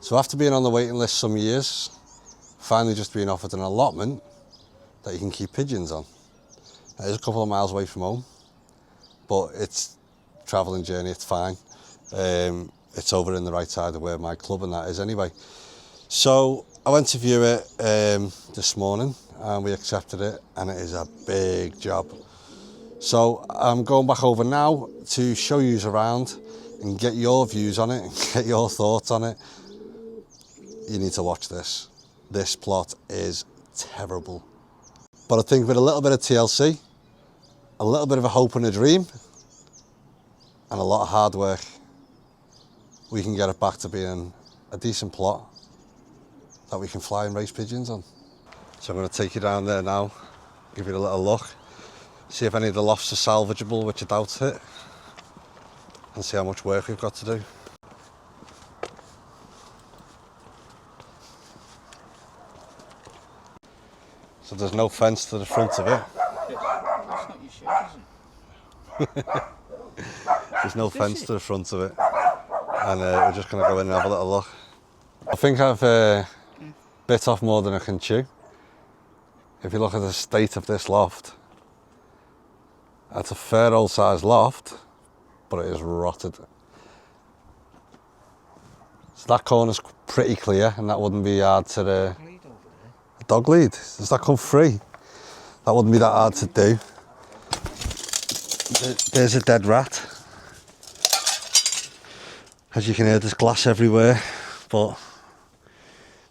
So after being on the waiting list some years, finally just being offered an allotment that you can keep pigeons on. It is a couple of miles away from home, but it's a travelling journey, it's fine. It's over in the right side of where my club and that is anyway. So I went to view it this morning and we accepted it, and it is a big job. So I'm going back over now to show you around and get your views on it and get your thoughts on it. You need to watch this. This plot is terrible. But I think with a little bit of TLC, a little bit of a hope and a dream, and a lot of hard work, we can get it back to being a decent plot that we can fly and raise pigeons on. So I'm going to take you down there now, give you a little look, see if any of the lofts are salvageable, which I doubt it, and see how much work we've got to do. So there's no fence to the front of it. That's not your shirt, is it? There's no fence to the front of it, and we're just going to go in and have a little look. I think I've bit off more than I can chew. If you look at the state of this loft, that's a fair old size loft, but it is rotted. So that corner's pretty clear, and that wouldn't be hard to the dog lead. Does that come free? That wouldn't be that hard to do. There's a dead rat. As you can hear, there's glass everywhere, but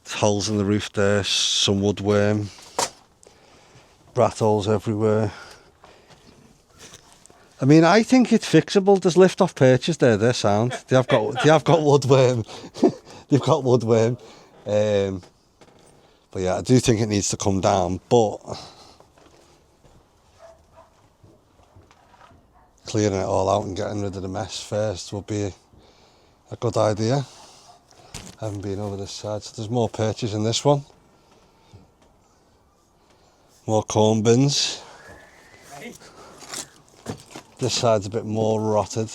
there's holes in the roof there, some woodworm, rat holes everywhere. I mean, I think it's fixable. There's lift-off perches there, they're sound. They have got woodworm. They've got woodworm. But yeah, I do think it needs to come down, but clearing it all out and getting rid of the mess first would be a good idea. I haven't been over this side, so there's more perches in this one. More corn bins. This side's a bit more rotted,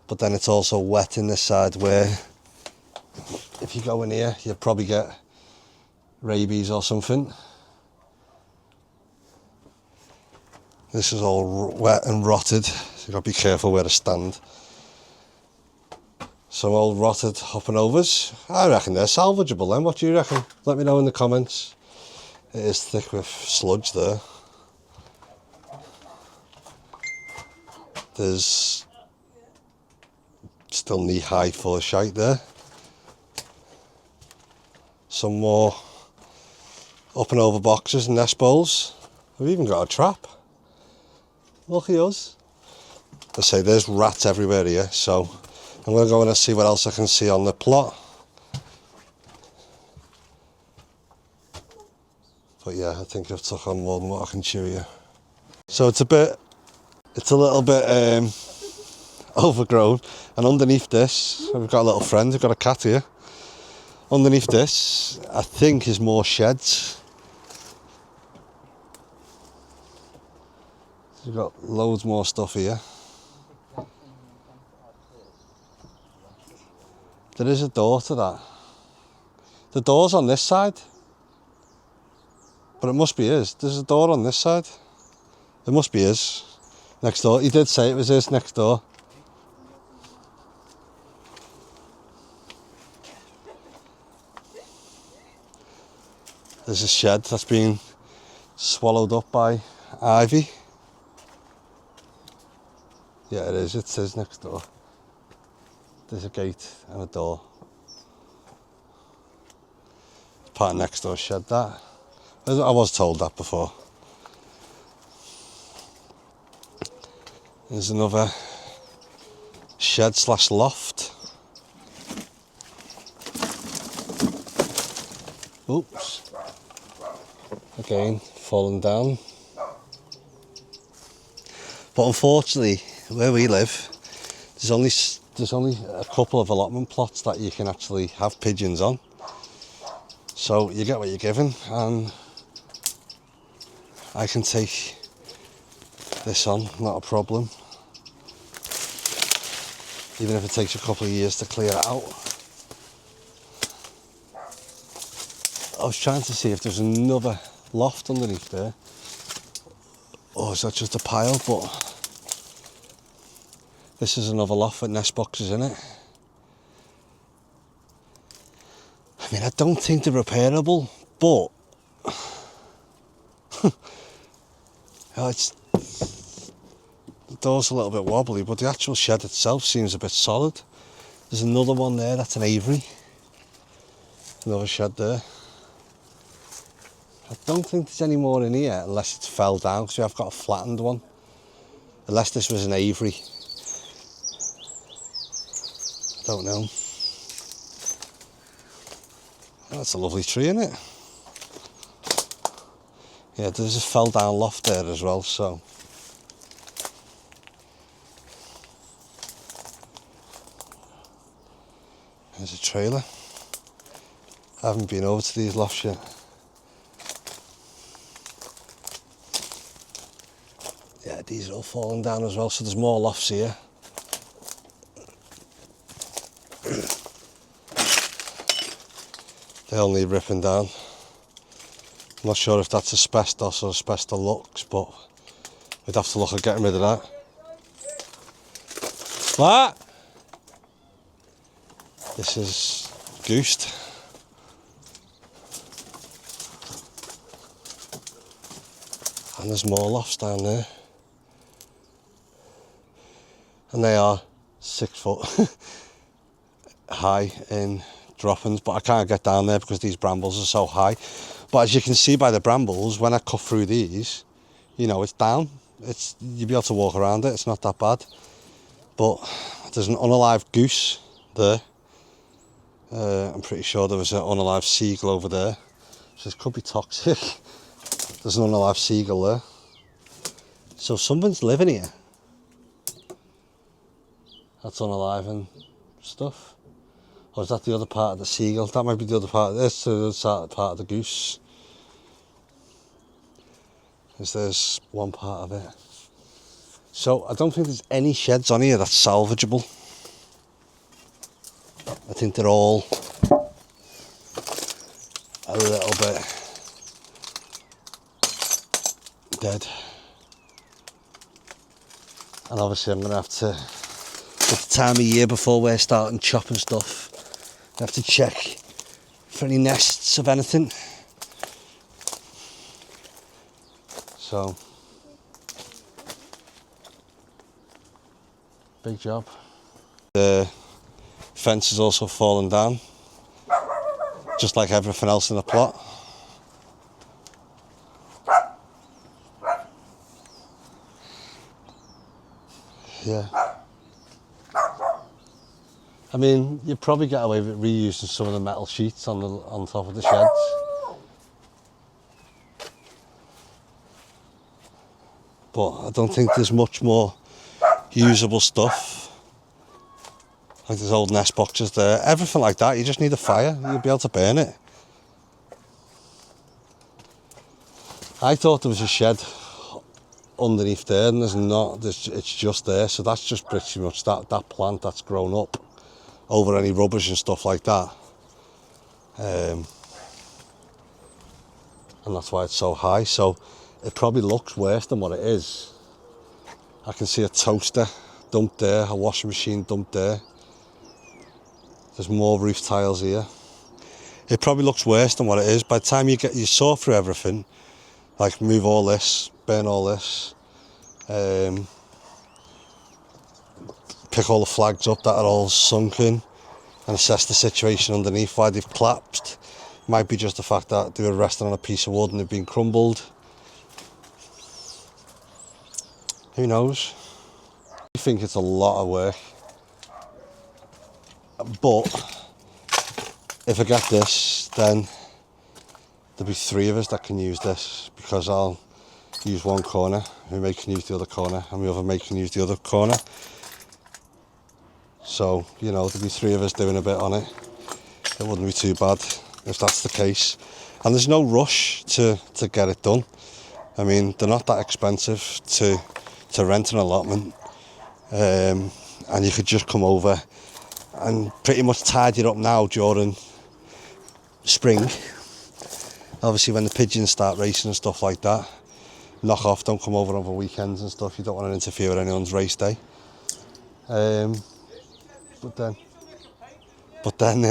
but then it's also wet in this side where if you go in here, you'll probably get rabies or something. This is all wet and rotted, so you've got to be careful where to stand. Some old rotted up and overs. I reckon they're salvageable then. What do you reckon? Let me know in the comments. It is thick with sludge there. There's still knee high full of shite there. Some more up and over boxes and nest bowls. We've even got a trap. Look at us. I say there's rats everywhere here, so I'm going to go in and see what else I can see on the plot. But yeah, I think I've took on more than what I can chew here. So it's a little bit overgrown, and underneath this, we've got a little friend, we've got a cat here. Underneath this, I think, is more sheds. We've got loads more stuff here. There is a door to that. The door's on this side, but it must be his. There's a door on this side. It must be his. Next door. He did say it was his next door. There's a shed that's been swallowed up by ivy. Yeah, it is. It's his next door. There's a gate and a door. It's part of next door shed, that. I was told that before. There's another shed slash loft. Oops. Again, fallen down. But unfortunately, where we live, there's only a couple of allotment plots that you can actually have pigeons on. So you get what you're given, and I can take this on, not a problem. Even if it takes a couple of years to clear it out. was trying to see if there's another loft underneath there. Or is that just a pile? But this is another loft with nest boxes in it. I mean, I don't think they're repairable, but the door's a little bit wobbly, but the actual shed itself seems a bit solid. There's another one there, that's an aviary. Another shed there. I don't think there's any more in here unless it's fell down, because I've got a flattened one. Unless this was an aviary. I don't know. Oh, that's a lovely tree, isn't it? Yeah, there's a fell down loft there as well, so. There's a trailer. I haven't been over to these lofts yet. Yeah, these are all falling down as well, so there's more lofts here. They all need ripping down. I'm not sure if that's asbestos or asbestolux, but we'd have to look at getting rid of that. What? This is goosed. And there's more lofts down there. And they are 6 foot high in droppings, but I can't get down there because these brambles are so high. But as you can see by the brambles, when I cut through these, you know, it's down. You'll be able to walk around it, it's not that bad. But there's an unalive goose there. I'm pretty sure there was an unalive seagull over there. So this could be toxic. There's an unalive seagull there. So someone's living here. That's unalive and stuff. Or is that the other part of the seagull? That might be the other part of this, the other part of the goose. There's one part of it. So I don't think there's any sheds on here that's salvageable. I think they're all a little bit dead. And obviously I'm going to have to, at the time of year before we're starting chopping stuff, I have to check for any nests of anything. So, big job. The fence is also fallen down, just like everything else in the plot. Yeah. I mean, you'd probably get away with reusing some of the metal sheets on top of the sheds. But I don't think there's much more usable stuff. Like there's old nest boxes there, everything like that. You just need a fire, you'll be able to burn it. I thought there was a shed underneath there, and there's not. It's just there, so that's just pretty much that plant that's grown up over any rubbish and stuff like that. And that's why it's so high. So it probably looks worse than what it is. I can see a toaster dumped there, a washing machine dumped there. There's more roof tiles here. It probably looks worse than what it is. By the time you saw through everything, like move all this, burn all this, pick all the flags up that are all sunken, and assess the situation underneath, why they've collapsed. Might be just the fact that they were resting on a piece of wood and they've been crumbled. Who knows? I think it's a lot of work. But if I get this, then there'll be 3 of us that can use this, because I'll use one corner, my mate can use the other corner, and my other mate can use the other corner. So, you know, there'll be 3 of us doing a bit on it. It wouldn't be too bad if that's the case. And there's no rush to get it done. I mean, they're not that expensive to rent an allotment. And you could just come over and pretty much tidy it up now during spring. Obviously when the pigeons start racing and stuff like that, knock off, don't come over weekends and stuff. You don't want to interfere with anyone's race day. But then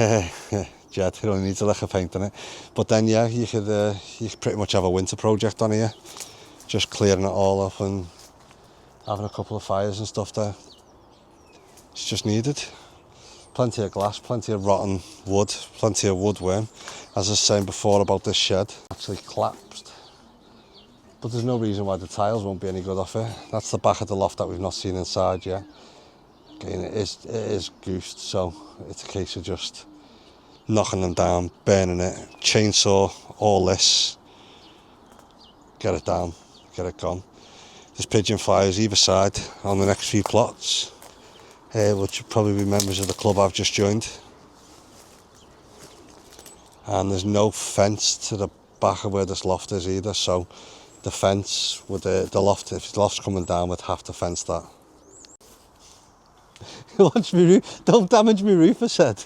Jed, it only needs a lick of paint on it. But then yeah, you could pretty much have a winter project on here, just clearing it all up and having a couple of fires and stuff there. It's just needed. Plenty of glass, plenty of rotten wood, plenty of woodworm. As I was saying before about this shed, actually collapsed. But there's no reason why the tiles won't be any good off it. That's the back of the loft that we've not seen inside yet. Again, it is goosed, so it's a case of just knocking them down, burning it, chainsaw all this, get it down, get it gone. There's pigeon fires either side on the next few plots, which will probably be members of the club I've just joined. And there's no fence to the back of where this loft is either, so the fence with the loft, if the loft's coming down, would have to fence that. Watch me roof, don't damage me roof, I said.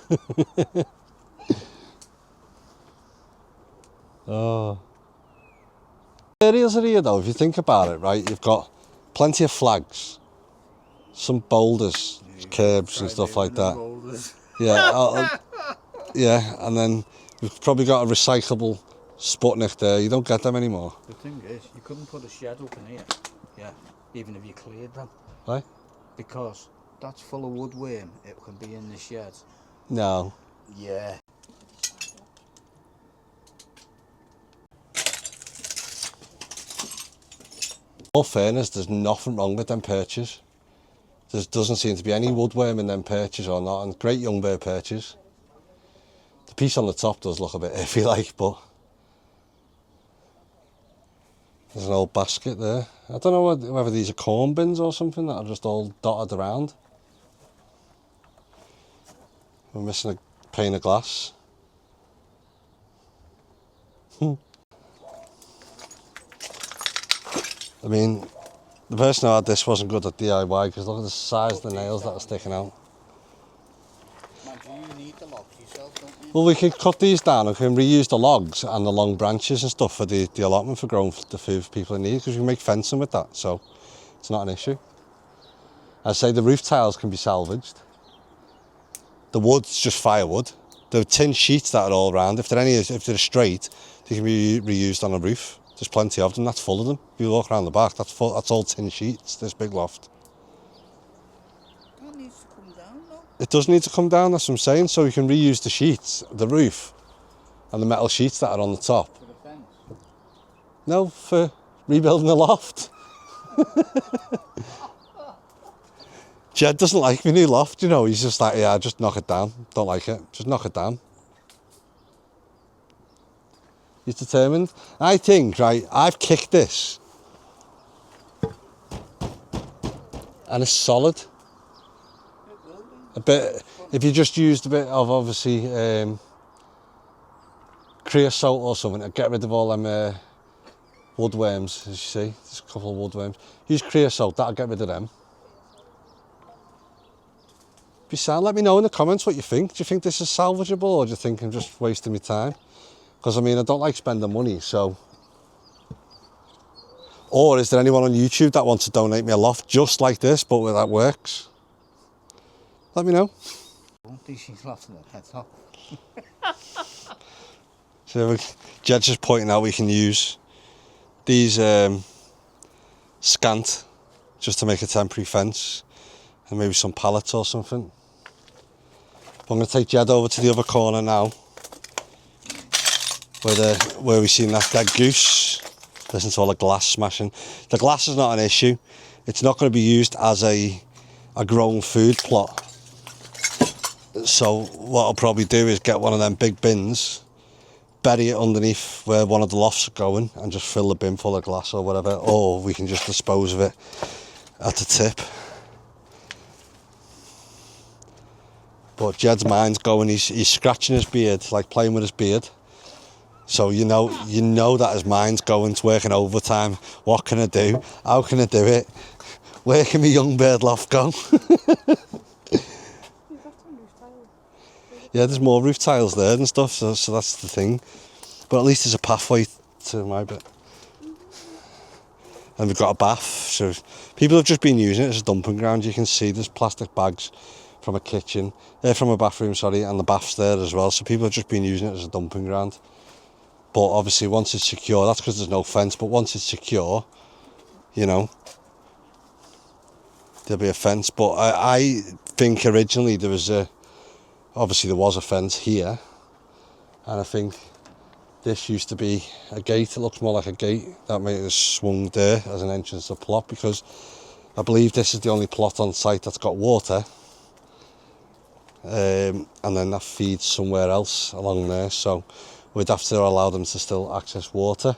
Oh. Areas are here though, if you think about it, right, you've got plenty of flags, some boulders, curbs and stuff like that. Yeah, yeah, and then we've probably got a recyclable Sputnik there. You don't get them anymore. The thing is, you couldn't put a shed up in here, yeah, even if you cleared them. Right? Because that's full of woodworm, it can be in the shed. No. Yeah. In all fairness, there's nothing wrong with them perches. There doesn't seem to be any woodworm in them perches or not, and great young bird perches. The piece on the top does look a bit iffy like, but there's an old basket there. I don't know whether these are corn bins or something that are just all dotted around. We're missing a pane of glass. I mean, the person who had this wasn't good at DIY because look at the size of the nails that are sticking out. Man, you need the logs yourself, don't you? Well, we can cut these down and we can reuse the logs and the long branches and stuff for the allotment for growing the food people in need, because we can make fencing with that, so it's not an issue. I say the roof tiles can be salvaged. The wood's just firewood. The tin sheets that are all around, if they're straight, they can be reused on a roof. There's plenty of them, that's full of them. If you walk around the back, that's all tin sheets, this big loft. That needs to come down though. It does need to come down, that's what I'm saying, so we can reuse the sheets, the roof, and the metal sheets that are on the top. For the fence. No, for rebuilding the loft. Jed doesn't like my new loft, you know, he's just like, yeah, just knock it down. Don't like it, just knock it down. He's determined. I think, right, I've kicked this. And it's solid. A bit, if you just used a bit of, obviously, creosote or something to get rid of all them woodworms, as you see, there's a couple of woodworms. Use creosote, that'll get rid of them. Be sound, let me know in the comments what you think. Do you think this is salvageable, or do you think I'm just wasting my time? Because I mean, I don't like spending money, so. Or is there anyone on YouTube that wants to donate me a loft just like this, but where that works? Let me know. She's laughing at head top. So Jed's just pointing out we can use these scant just to make a temporary fence, and maybe some pallets or something. But I'm going to take Jed over to the other corner now, where we've seen that dead goose. Listen to all the glass smashing. The glass is not an issue. It's not going to be used as a grown food plot. So what I'll probably do is get one of them big bins, bury it underneath where one of the lofts are going, and just fill the bin full of glass or whatever, or we can just dispose of it at the tip. But Jed's mind's going, he's scratching his beard, like playing with his beard. So you know that his mind's going, to working overtime. What can I do? How can I do it? Where can my young bird loft go? Yeah, there's more roof tiles there and stuff, so that's the thing. But at least there's a pathway to my bit. And we've got a bath, so people have just been using it as a dumping ground. You can see there's plastic bags from a kitchen, from a bathroom, sorry, and the bath's there as well. So people have just been using it as a dumping ground. But obviously once it's secure, that's because there's no fence, but once it's secure, you know, there'll be a fence. But I think originally there was obviously there was a fence here, and I think this used to be a gate. It looks more like a gate that might have swung there as an entrance to the plot, because I believe this is the only plot on site that's got water, and then that feeds somewhere else along there, so we'd have to allow them to still access water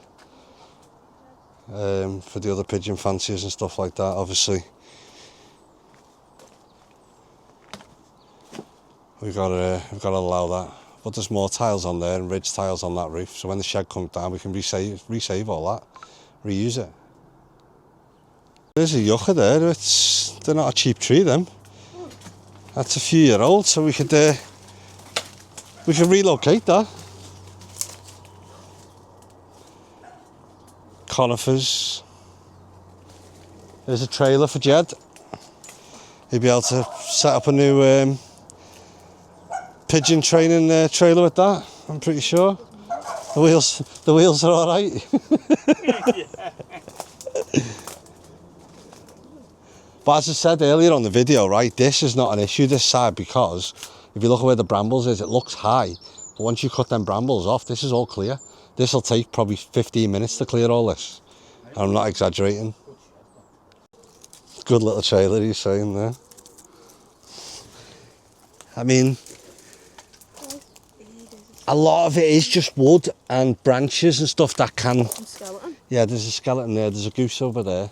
for the other pigeon fanciers and stuff like that, obviously. We've got to allow that. But there's more tiles on there and ridge tiles on that roof, so when the shed comes down we can resave all that, reuse it. There's a yucca there. They're not a cheap tree, them. That's a few-year old, so we could relocate that. Conifers. There's a trailer for Jed. He'd be able to set up a new pigeon training trailer with that, I'm pretty sure. The wheels are all right. But as I said earlier on the video, right, this is not an issue this side, because if you look at where the brambles is, it looks high, but once you cut them brambles off, this is all clear. This will take probably 15 minutes to clear all this, and I'm not exaggerating. Good little trailer he's saying there. I mean, a lot of it is just wood and branches and stuff that can... Skeleton? Yeah, there's a skeleton there, there's a goose over there,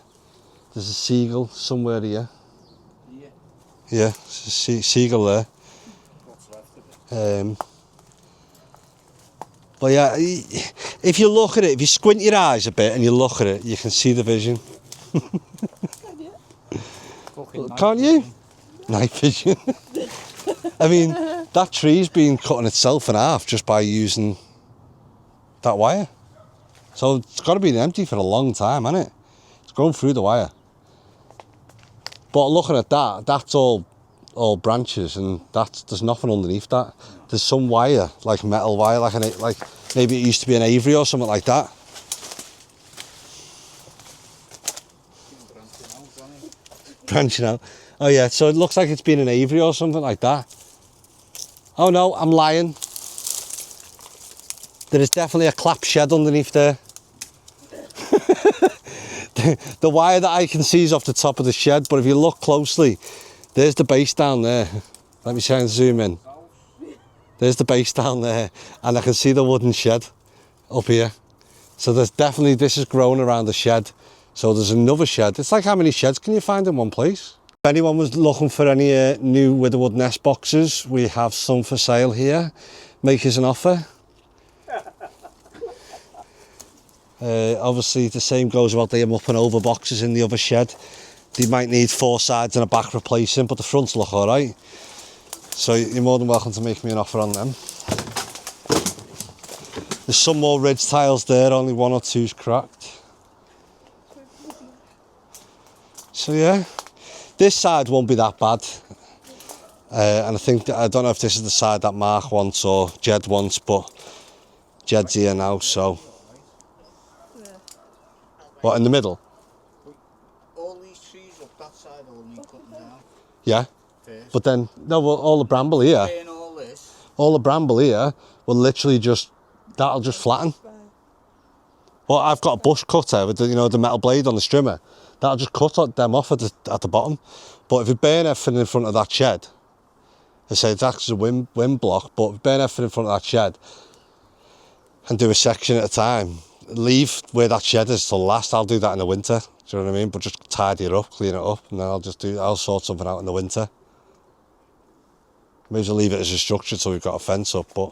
there's a seagull somewhere here. Yeah, there's a seagull there. But yeah, if you look at it, if you squint your eyes a bit and you look at it, you can see the vision. Can't you? Night vision. I mean, that tree's been cutting itself in half just by using that wire. So it's got to be empty for a long time, hasn't it? It's going through the wire. But looking at that, that's all branches, and there's nothing underneath that. There's some wire, like metal wire, like maybe it used to be an aviary or something like that. Branching out. Oh yeah, so it looks like it's been an aviary or something like that. Oh no, I'm lying. There is definitely a clap shed underneath there. The wire that I can see is off the top of the shed, but if you look closely, there's the base down there. Let me try and zoom in. There's the base down there, and I can see the wooden shed up here. So there's definitely, this is growing around the shed. So there's another shed. It's like, how many sheds can you find in one place? If anyone was looking for any new Witherwood nest boxes, we have some for sale here. Make us an offer. Obviously the same goes about the up and over boxes in the other shed. They might need 4 sides and a back replacing, but the fronts look alright. So you're more than welcome to make me an offer on them. There's some more ridge tiles there, only 1 or 2's cracked. So yeah, this side won't be that bad. And I don't know if this is the side that Mark wants or Jed wants, but Jed's here now, so. What, in the middle? All these trees up that side all need cutting down. Yeah. First. But then, no, well, all the bramble here, all the bramble here will literally just, that'll just flatten. Well, I've got a bush cutter with the, the metal blade on the strimmer. That'll just cut them off at the bottom. But if you burn everything in front of that shed, I say it's actually a wind block, but if you burn everything in front of that shed and do a section at a time, leave where that shed is till last. I'll do that in the winter, do you know what I mean? But just tidy it up, clean it up, and then I'll sort something out in the winter. May as well leave it as a structure till we've got a fence up, but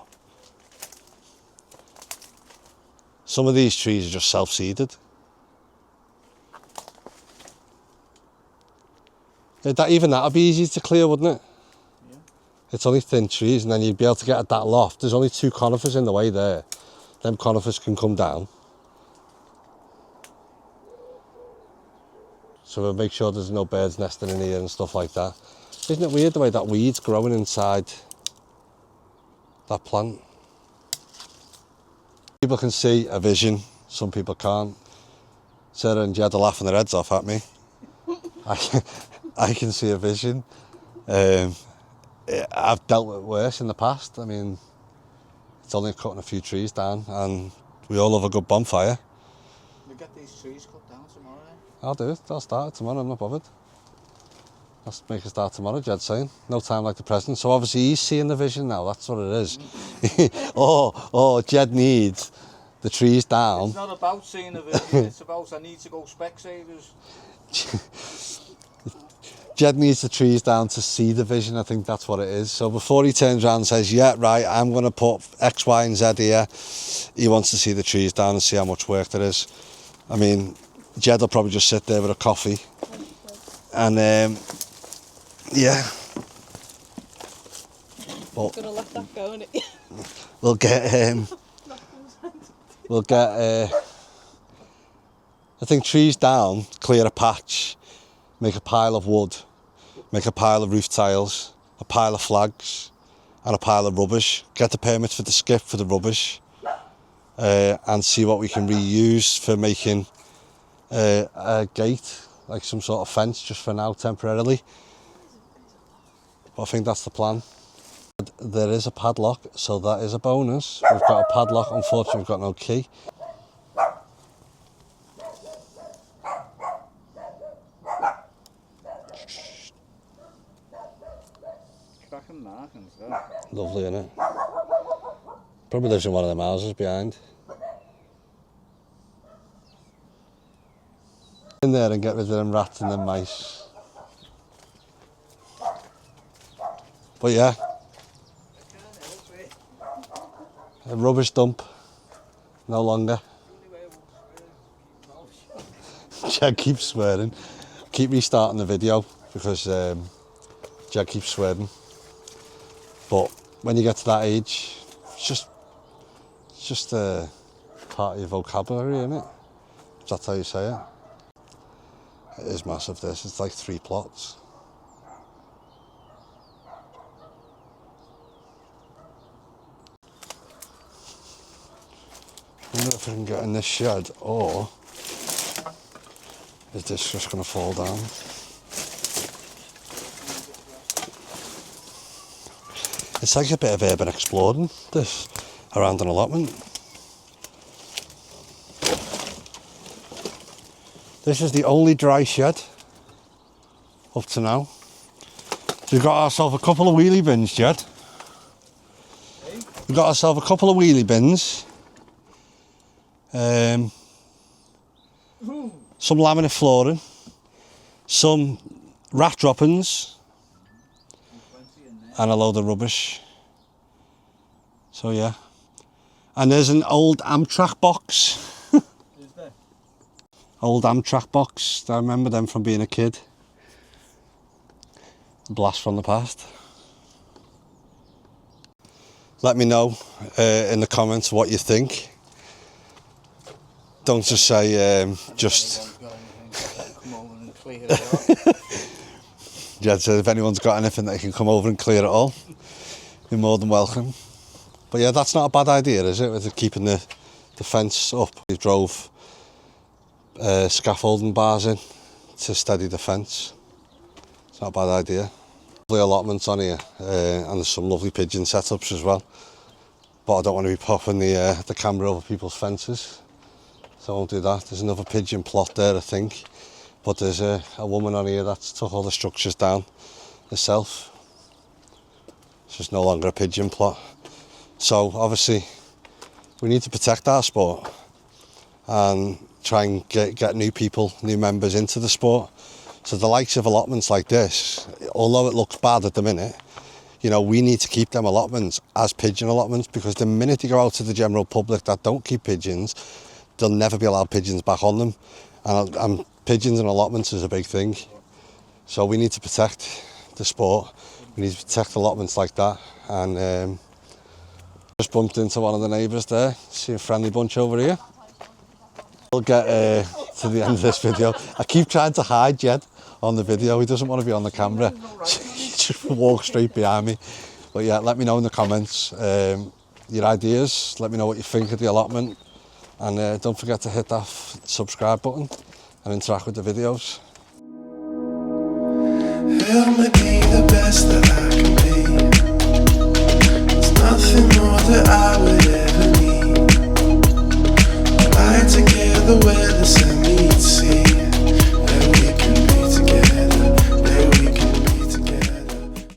some of these trees are just self-seeded. Even that'll be easy to clear, wouldn't it? Yeah. It's only thin trees, and then you'd be able to get at that loft. There's only 2 conifers in the way there. them conifers can come down. So we'll make sure there's no birds nesting in here and stuff like that. Isn't it weird the way that weed's growing inside that plant? People can see a vision, some people can't. Sarah and Jed are laughing their heads off at me. I can see a vision. I've dealt with worse in the past. I mean, it's only cutting a few trees down, and we all love a good bonfire. We'll get these trees cut down tomorrow. I'll do it. I'll start it tomorrow. I'm not bothered. Let's make a start tomorrow, Jed's saying. No time like the present. So obviously he's seeing the vision now. That's what it is. oh, Jed needs the trees down. It's not about seeing the vision. It's about I need to go Specsavers. Jed needs the trees down to see the vision. I think that's what it is. So before he turns around and says, yeah, right, I'm going to put X, Y and Z here, he wants to see the trees down and see how much work there is. I mean, Jed will probably just sit there with a coffee. And, yeah. But gonna let that go, innit? We'll get, I think trees down, clear a patch, make a pile of wood, make a pile of roof tiles, a pile of flags and a pile of rubbish. Get the permits for the skip for the rubbish and see what we can reuse for making a gate, like some sort of fence just for now, temporarily. But I think that's the plan. There is a padlock, so that is a bonus. We've got a padlock, unfortunately we've got no key. Cracking markings, that. Lovely, innit? Probably lives in one of them houses behind. In there and get rid of them rats and them mice. But yeah, a rubbish dump, no longer. Jed keeps swearing. Keep restarting the video because Jed keeps swearing. But when you get to that age, it's just a part of your vocabulary, isn't it? If that's how you say it. It is massive, this. It's like 3 plots. I wonder if I can get in this shed, or is this just going to fall down? It's like a bit of urban exploring, this, around an allotment. This is the only dry shed up to now. So we've got ourselves a couple of wheelie bins, Jed. We've got ourselves a couple of wheelie bins. Some laminate flooring. Some rat droppings. And a load of rubbish. So yeah. And there's an old Amtrak box. Is there? Old Amtrak box. I remember them from being a kid. Blast from the past. Let me know in the comments what you think. Don't just say just. Come over and clear it out. Jed said if anyone's got anything that can come over and clear it all, you're more than welcome. But yeah, that's not a bad idea, is it? With keeping the fence up. We drove scaffolding bars in to steady the fence. It's not a bad idea. Lovely allotments on here, and there's some lovely pigeon setups as well. But I don't want to be popping the camera over people's fences, so I won't do that. There's another pigeon plot there, I think. But there's a woman on here that's took all the structures down herself. It's just no longer a pigeon plot. So obviously we need to protect our sport and try and get new people, new members into the sport. So the likes of allotments like this, although it looks bad at the minute, you know, we need to keep them allotments as pigeon allotments, because the minute you go out to the general public that don't keep pigeons, they'll never be allowed pigeons back on them. And pigeons and allotments is a big thing. So we need to protect the sport. We need to protect allotments like that. And Just bumped into one of the neighbours there. See a friendly bunch over here. We'll get to the end of this video. I keep trying to hide Jed on the video. He doesn't want to be on the camera. He just walks straight behind me. But yeah, let me know in the comments your ideas. Let me know what you think of the allotment. And don't forget to hit that subscribe button and interact with the videos. Help me be the best that